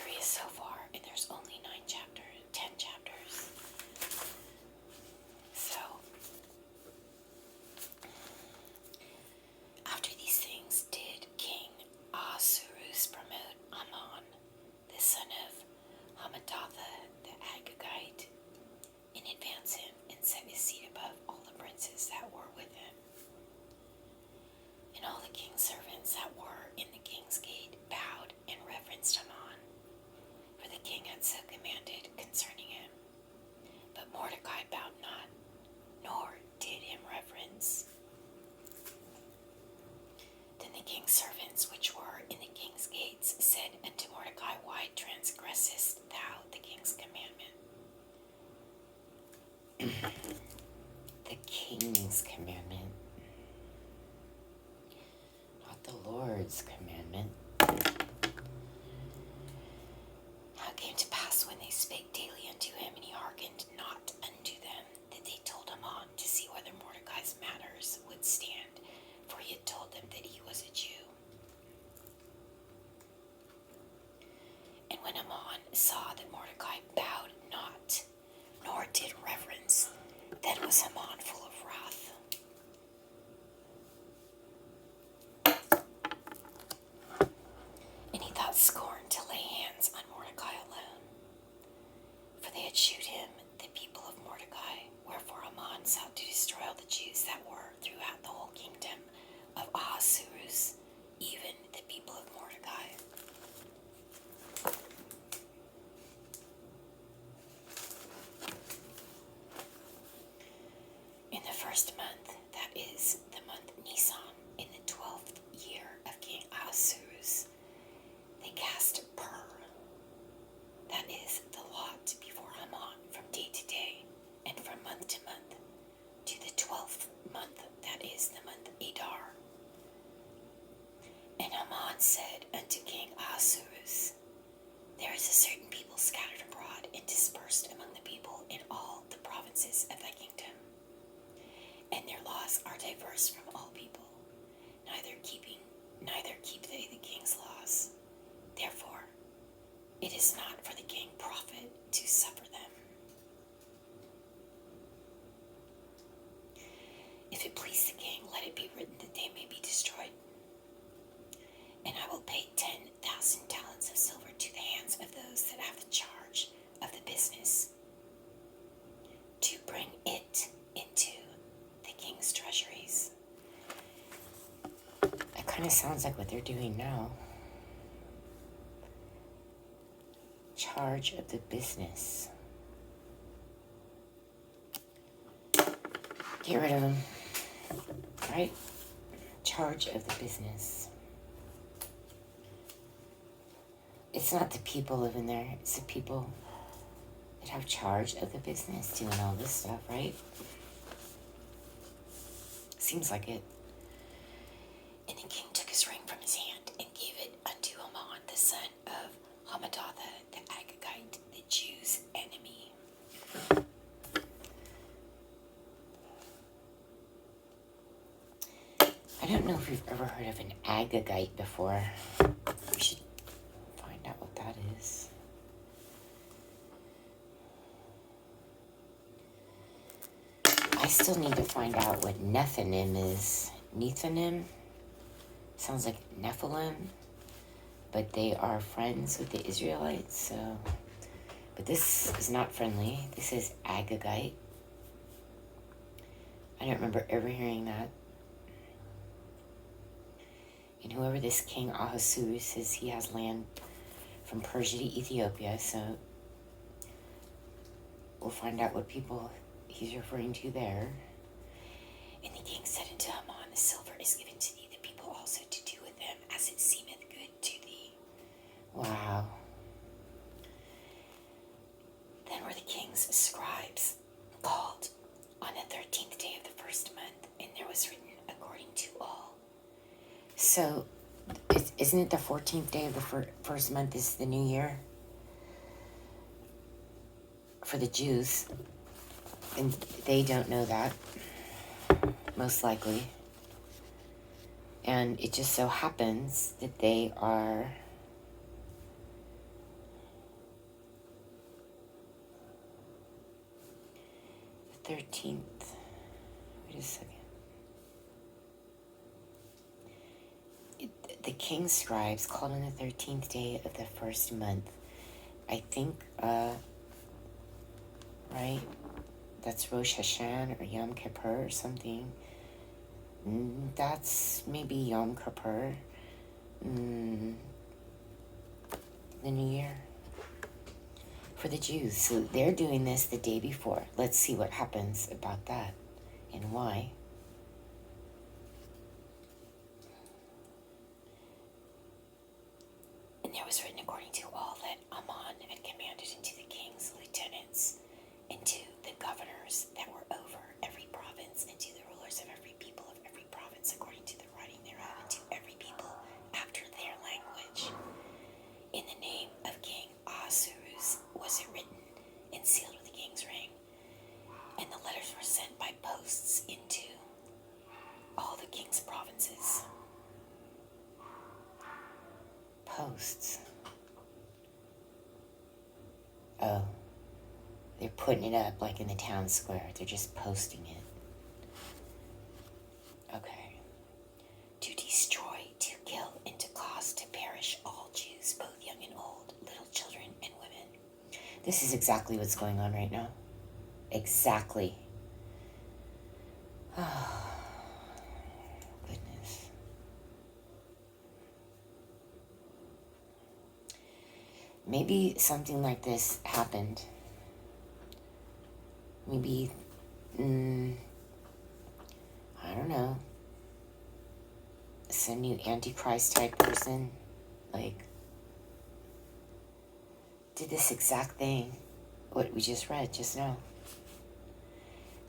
curious so far, and there's only 10 chapters. So, after these things did King Ahasuerus promote Haman, the son of Hammedatha the Agagite, and advance him and set his seat above all the princes that were with him. And all the king's servants that were in the king's gate bowed and reverenced Haman, for the king had so commanded concerning him. But Mordecai bowed not, nor did him reverence. Then the king's servants which were in the king's gates said unto Mordecai, Why transgressest thou the king's commandment? The king's commandment, not the Lord's commandment. How it came to pass when they spake daily unto him, and he hearkened not unto them, that they told Haman to see whether Mordecai's matters would stand, for he had told them that he was a Jew. And when Haman saw that Mordecai bowed not, nor did reverence, then was Haman full of wrath. And he thought scorn to lay hands on Mordecai alone, for they had shewed him the people of Mordecai. Wherefore Haman sought to destroy all the Jews that were throughout the whole kingdom of Ahasuerus, even the people of Mordecai. In the first month, that is the month Nisan, in the 12th year of King Ahasuerus, they cast pur, that is the lot, before Haman from day to day, and from month to month, to the 12th month, that is the month Adar. And Haman said unto King Ahasuerus, There is a certain people scattered abroad and dispersed among the people in all the provinces of thy kingdom, and their laws are diverse from all people, neither keep they the king's laws. Therefore, it is not for the king profit to suffer them. If it please the king, let it be written that they may be destroyed. And I will pay 10,000 talents of silver to the hands of those that have the charge of the business, to bring it into the king's treasuries. That kind of sounds like what they're doing now. Charge of the business. Get rid of them, right? Charge of the business. It's not the people living there, it's the people that have charge of the business doing all this stuff, right? Seems like it. And the king took his ring from his hand and gave it unto Haman, the son of Hammedatha the Agagite, the Jews' enemy. I don't know if you've ever heard of an Agagite before. We should find out what that is. I still need to find out what Nephilim is. Nephilim sounds like Nephilim, but they are friends with the Israelites, so. But this is not friendly. This is Agagite. I don't remember ever hearing that. And whoever this King Ahasuerus is, he has land from Persia to Ethiopia, so we'll find out what people he's referring to there. And the king said unto Haman, The silver is given to thee, the people also to do with them as it seemeth good to thee. Wow. Then were the king's scribes called on the 13th day of the first month, and there was written according to all. So, isn't it the 14th day of the first month is the new year? For the Jews. And they don't know that, most likely. And it just so happens that they are 13th. Wait a second. The king's scribes called on the 13th day of the first month. I think, right? That's Rosh Hashanah or Yom Kippur or something. That's maybe Yom Kippur. The New Year. For the Jews. So they're doing this the day before. Let's see what happens about that and why. And there was written according to all that Haman had commanded unto the king's lieutenants, and to the governors that were over every province, and to the rulers of every people of every province, according to the writing thereof, and to every people after their language. In the name of King Ahasuerus was it written, and sealed with the king's ring. And the letters were sent by posts into all the king's provinces. Posts. Oh, they're putting it up like in the town square. They're just posting it. Okay. To destroy, to kill, and to cause to perish all Jews, both young and old, little children and women. This is exactly what's going on right now. Exactly. Oh, goodness. Maybe something like this happened. Maybe, I don't know, some new Antichrist type person, like, did this exact thing, what we just read just now.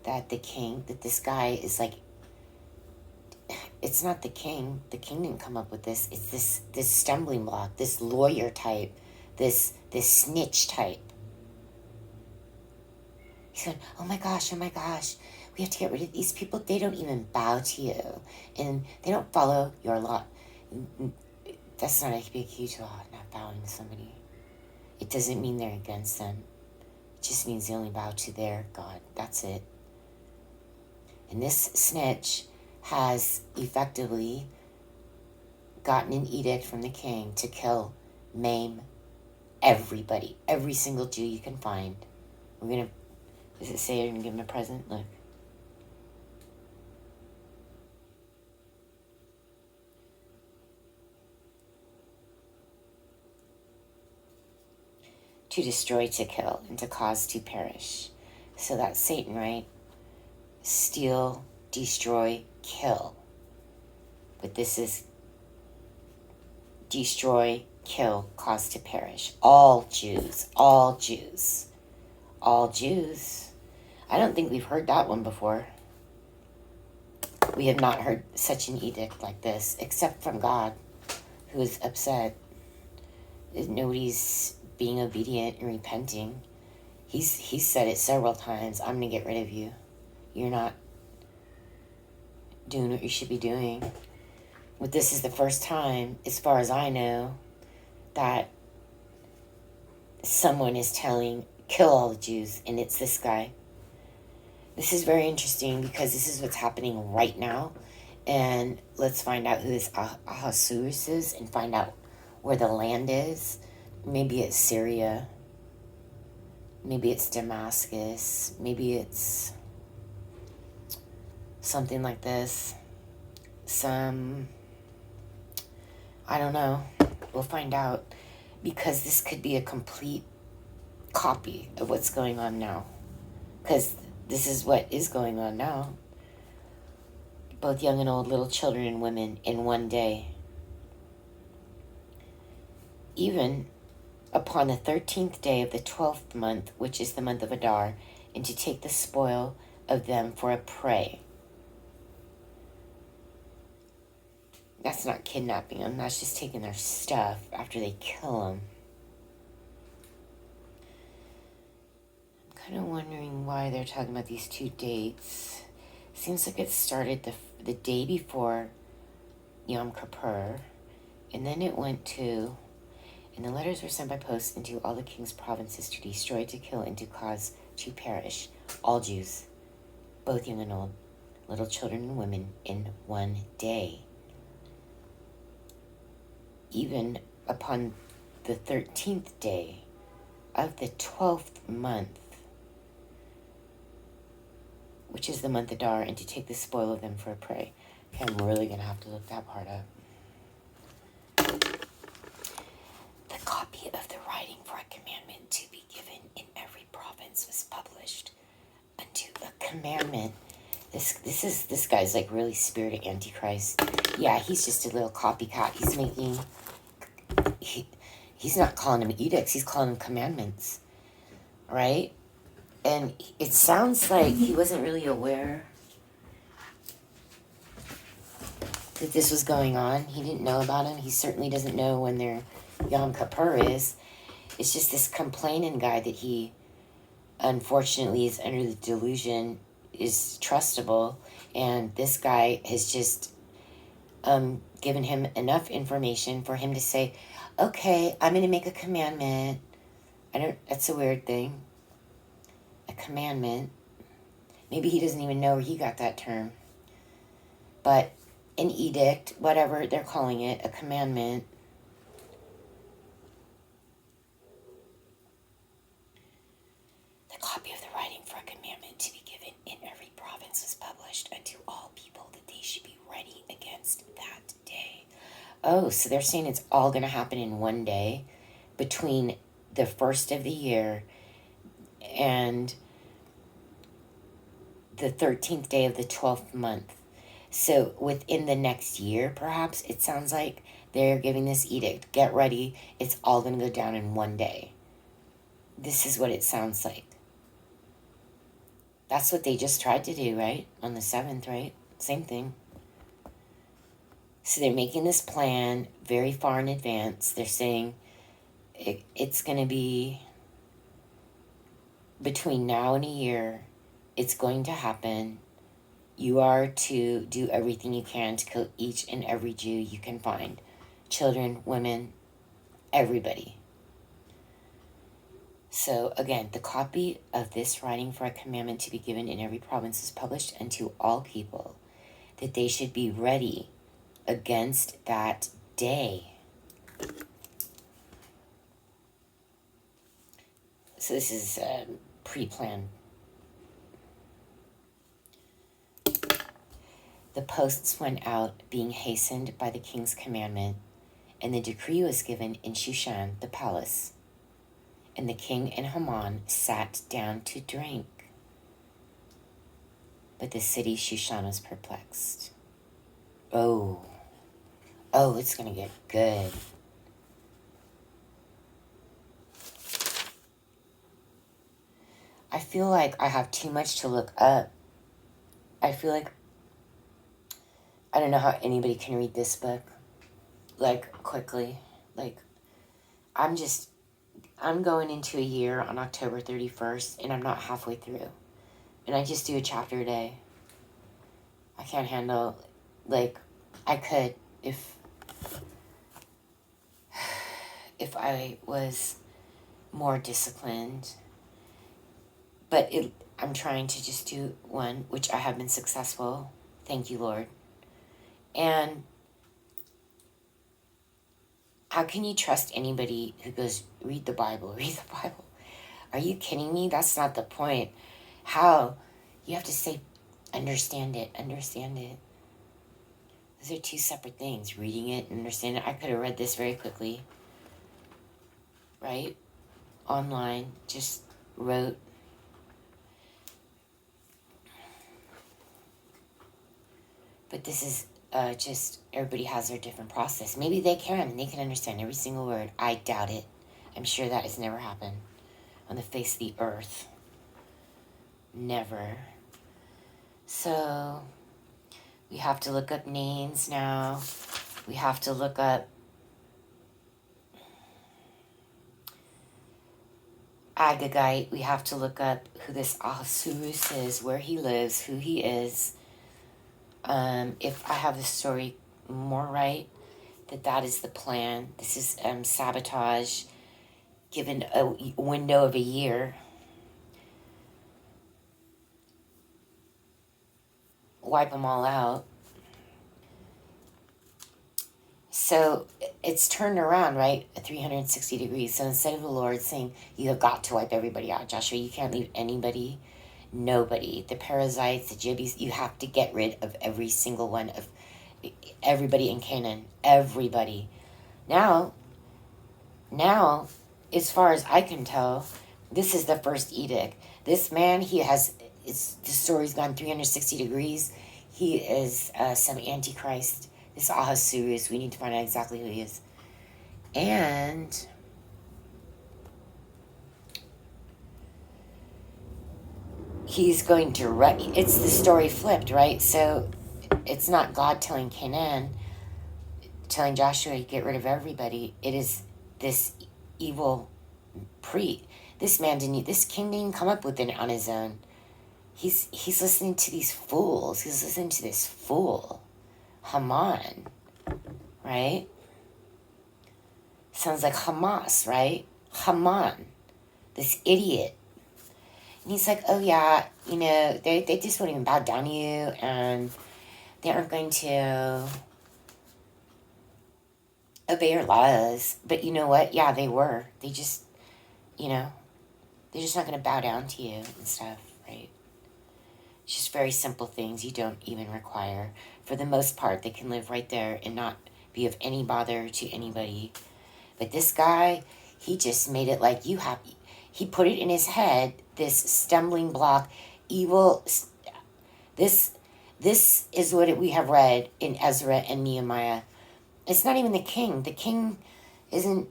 That the king, that this guy is like, it's not the king didn't come up with this, it's this stumbling block, this lawyer type, this snitch type. He said, oh my gosh, we have to get rid of these people. They don't even bow to you. And they don't follow your law. That's not a big, huge law, not bowing to somebody. It doesn't mean they're against them. It just means they only bow to their God. That's it. And this snitch has effectively gotten an edict from the king to kill, maim everybody. Every single Jew you can find. Does it say you're going to give him a present? Look. To destroy, to kill, and to cause to perish. So that's Satan, right? Steal, destroy, kill. But this is destroy, kill, cause to perish. All Jews, all Jews, all Jews. I don't think we've heard that one before. We have not heard such an edict like this, except from God, who is upset. Nobody's being obedient and repenting. He's said it several times. I'm going to get rid of you. You're not doing what you should be doing. But this is the first time, as far as I know, that someone is telling, kill all the Jews, and it's this guy. This is very interesting because this is what's happening right now. And let's find out who this Ahasuerus is and find out where the land is. Maybe it's Syria. Maybe it's Damascus. Maybe it's something like this. I don't know. We'll find out. Because this could be a complete copy of what's going on now. Because this is what is going on now. Both young and old, little children and women in one day. Even upon the 13th day of the 12th month, which is the month of Adar, and to take the spoil of them for a prey. That's not kidnapping them. That's just taking their stuff after they kill them. I'm kind of wondering why they're talking about these two dates. Seems like it started the day before Yom Kippur, and then it went to, and the letters were sent by post into all the king's provinces to destroy, to kill, and to cause to perish all Jews. both young and old, little children and women, in one day. Even upon the 13th day of the 12th month, which is the month Adar, and to take the spoil of them for a prey. Okay, I'm really going to have to look that part up. The copy of the writing for a commandment to be given in every province was published unto a commandment. This guy's like really spirit of Antichrist. Yeah, he's just a little copycat. He's not calling them edicts, he's calling them commandments, right? And it sounds like he wasn't really aware that this was going on. He didn't know about him. He certainly doesn't know when their Yom Kippur is. It's just this complaining guy that he, unfortunately, is under the delusion is trustable. And this guy has just given him enough information for him to say, okay, I'm going to make a commandment. That's a weird thing. A commandment. Maybe he doesn't even know where he got that term. But an edict, whatever they're calling it, a commandment. The copy of the writing for a commandment to be given in every province was published unto all people that they should be ready against that day. Oh, so they're saying it's all going to happen in one day between the first of the year and the 13th day of the 12th month. So within the next year, perhaps, it sounds like they're giving this edict. Get ready. It's all going to go down in one day. This is what it sounds like. That's what they just tried to do, right? On the 7th, right? Same thing. So they're making this plan very far in advance. They're saying it's going to be between now and a year. It's going to happen. You are to do everything you can to kill each and every Jew you can find. Children, women, everybody. So again, the copy of this writing for a commandment to be given in every province is published unto all people, that they should be ready against that day. So this is pre-planned. The posts went out, being hastened by the king's commandment, and the decree was given in Shushan, the palace. And the king and Haman sat down to drink. But the city Shushan was perplexed. Oh, it's going to get good. I feel like I have too much to look up. I feel like I don't know how anybody can read this book, like, quickly. Like, I'm going into a year on October 31st, and I'm not halfway through. And I just do a chapter a day. I can't handle, like, I could if I was more disciplined. But I'm trying to just do one, which I have been successful. Thank you, Lord. And how can you trust anybody who goes, read the Bible, read the Bible? Are you kidding me? That's not the point. How? You have to say, understand it, understand it. Those are two separate things, reading it and understanding it. I could have read this very quickly, right? Online, just wrote. But this is just, everybody has their different process. Maybe they can understand every single word. I doubt it. I'm sure that has never happened on the face of the earth. Never. So, we have to look up names now. We have to look up Agagite. We have to look up who this Ahasuerus is, where he lives, who he is. If I have the story more right, that is the plan. This is sabotage, given a window of a year. wipe them all out. So it's turned around, right, at 360 degrees. So instead of the Lord saying, you have got to wipe everybody out, Joshua, you can't leave anybody, nobody, the parasites, the jibbies, you have to get rid of every single one of everybody in Canaan, everybody. Now, as far as I can tell, this is the first edict. This man, the story's gone 360 degrees. He is some antichrist. This Ahasuerus, we need to find out exactly who he is. And he's going to, it's the story flipped, right? So it's not God telling Joshua to get rid of everybody. It is this evil priest. This king didn't come up with it on his own. He's listening to these fools. He's listening to this fool, Haman, right? Sounds like Hamas, right? Haman, this idiot. And he's like, oh yeah, they just won't even bow down to you, and they aren't going to obey your laws. But you know what? Yeah, they were. They just, they're just not going to bow down to you and stuff, right? It's just very simple things you don't even require. For the most part, they can live right there and not be of any bother to anybody. But this guy, he just made it like he put it in his head, this stumbling block, evil. This is what we have read in Ezra and Nehemiah. It's not even the king. The king isn't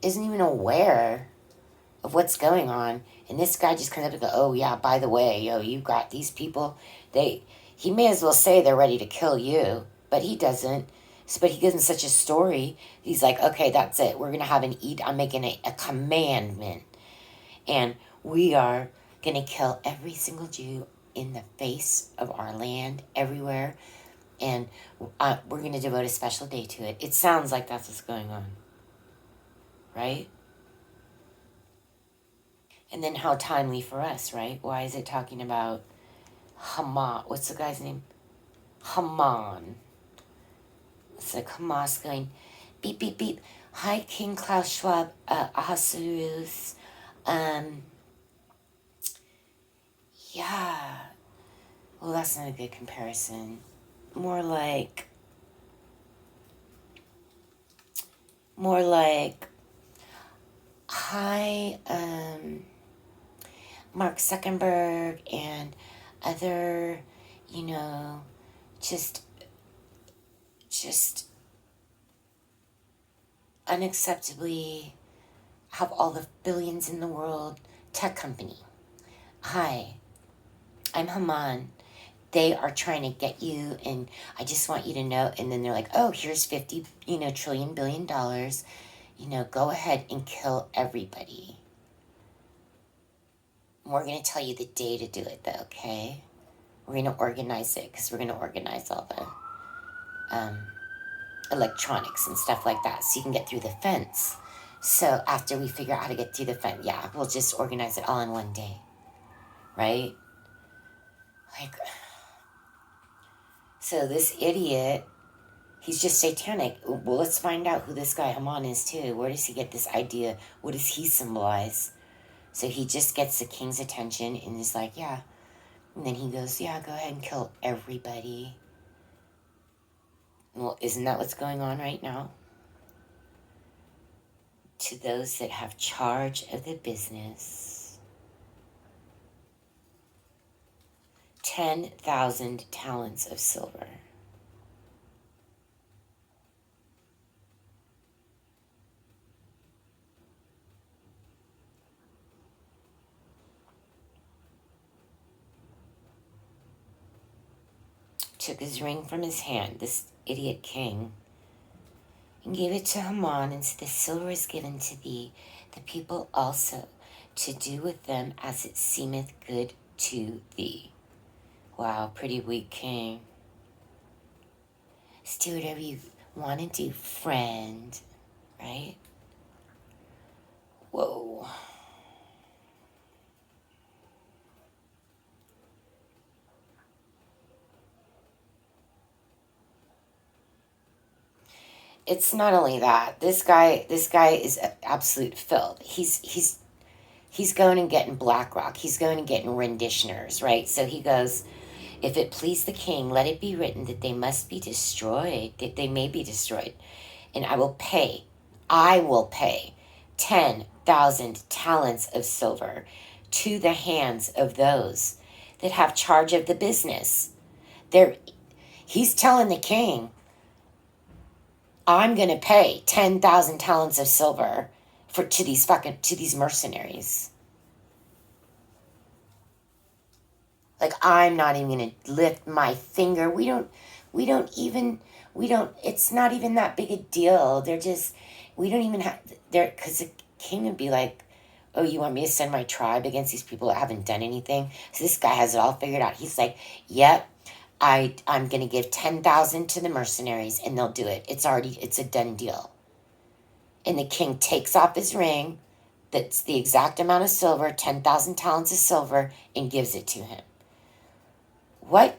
even aware of what's going on. And this guy just comes up and goes, oh yeah, by the way, you got these people. He may as well say they're ready to kill you, but he doesn't. But he gives him such a story. He's like, okay, that's it. We're going to have I'm making a commandment. And we are going to kill every single Jew in the face of our land, everywhere. And we're going to devote a special day to it. It sounds like that's what's going on. Right? And then how timely for us, right? Why is it talking about Haman? What's the guy's name? Haman. It's like Hamas going, beep, beep, beep. Hi, King Klaus Schwab, Ahasuerus. Yeah. Well, that's not a good comparison. More like, hi, Mark Zuckerberg and other, just unacceptably have all the billions in the world tech company. Hi, I'm Haman. They are trying to get you, and I just want you to know. And then they're like, oh, here's $50 trillion billion. Go ahead and kill everybody. We're going to tell you the day to do it, though, okay? We're going to organize it, because we're going to organize all the electronics and stuff like that, so you can get through the fence. So after we figure out how to get through the fence, yeah, we'll just organize it all in one day, right? So this idiot, he's just satanic. Well, let's find out who this guy Haman is too. Where does he get this idea? What does he symbolize? So he just gets the king's attention and is like, yeah. And then he goes, yeah, go ahead and kill everybody. Well, isn't that what's going on right now? To those that have charge of the business, 10,000 talents of silver. Took his ring from his hand, this idiot king, and gave it to Haman, and said, the silver is given to thee, the people also, to do with them as it seemeth good to thee. Wow, pretty weak king. Just do whatever you want to do, friend. Right? Whoa. it's not only that. This guy is absolute filth. He's going and getting BlackRock. He's going and getting renditioners, right? So he goes, if it please the king, let it be written that they must be destroyed, that they may be destroyed. And I will pay 10,000 talents of silver to the hands of those that have charge of the business. He's telling the king, I'm going to pay 10,000 talents of silver to these mercenaries. Like, I'm not even going to lift my finger. It's not even that big a deal. Because the king would be like, oh, you want me to send my tribe against these people that haven't done anything? So this guy has it all figured out. He's like, yep, I'm going to give 10,000 to the mercenaries and they'll do it. It's a done deal. And the king takes off his ring, that's the exact amount of silver, 10,000 talents of silver, and gives it to him. What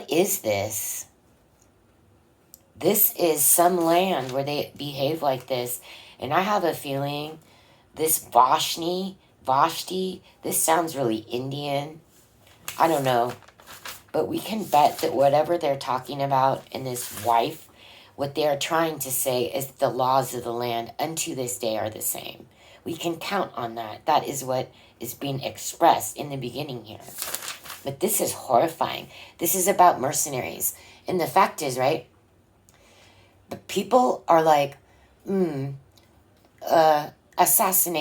is this? This is some land where they behave like this. And I have a feeling this Vashti, this sounds really Indian. I don't know. But we can bet that whatever they're talking about in this wife, what they are trying to say is the laws of the land unto this day are the same. We can count on that. That is what is being expressed in the beginning here. But this is horrifying. This is about mercenaries. And the fact is, right, the people are like, assassin.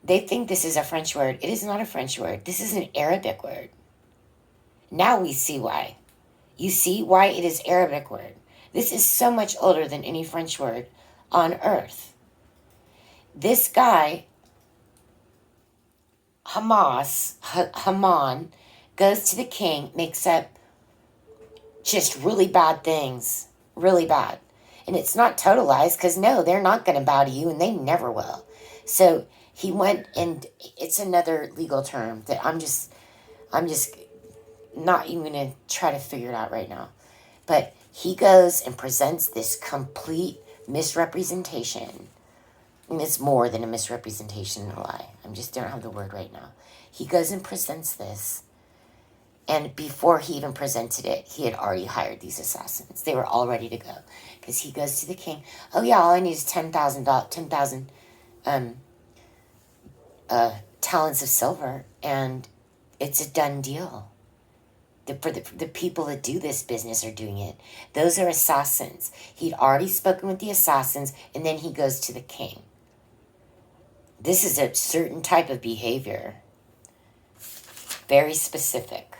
They think this is a French word. It is not a French word. This is an Arabic word. Now we see why. You see why it is Arabic word. This is so much older than any French word on earth. This guy, Haman, goes to the king, makes up just really bad things. Really bad. And it's not total lies, because no, they're not going to bow to you, and they never will. So he went, and it's another legal term that I'm just not even going to try to figure it out right now. But he goes and presents this complete misrepresentation. And it's more than a misrepresentation and a lie. I just don't have the word right now. He goes and presents this. And before he even presented it, he had already hired these assassins. They were all ready to go. Because he goes to the king. Oh yeah, all I need is 10,000 talents of silver. And it's a done deal. The people that do this business are doing it. Those are assassins. He'd already spoken with the assassins, and then he goes to the king. This is a certain type of behavior. Very specific.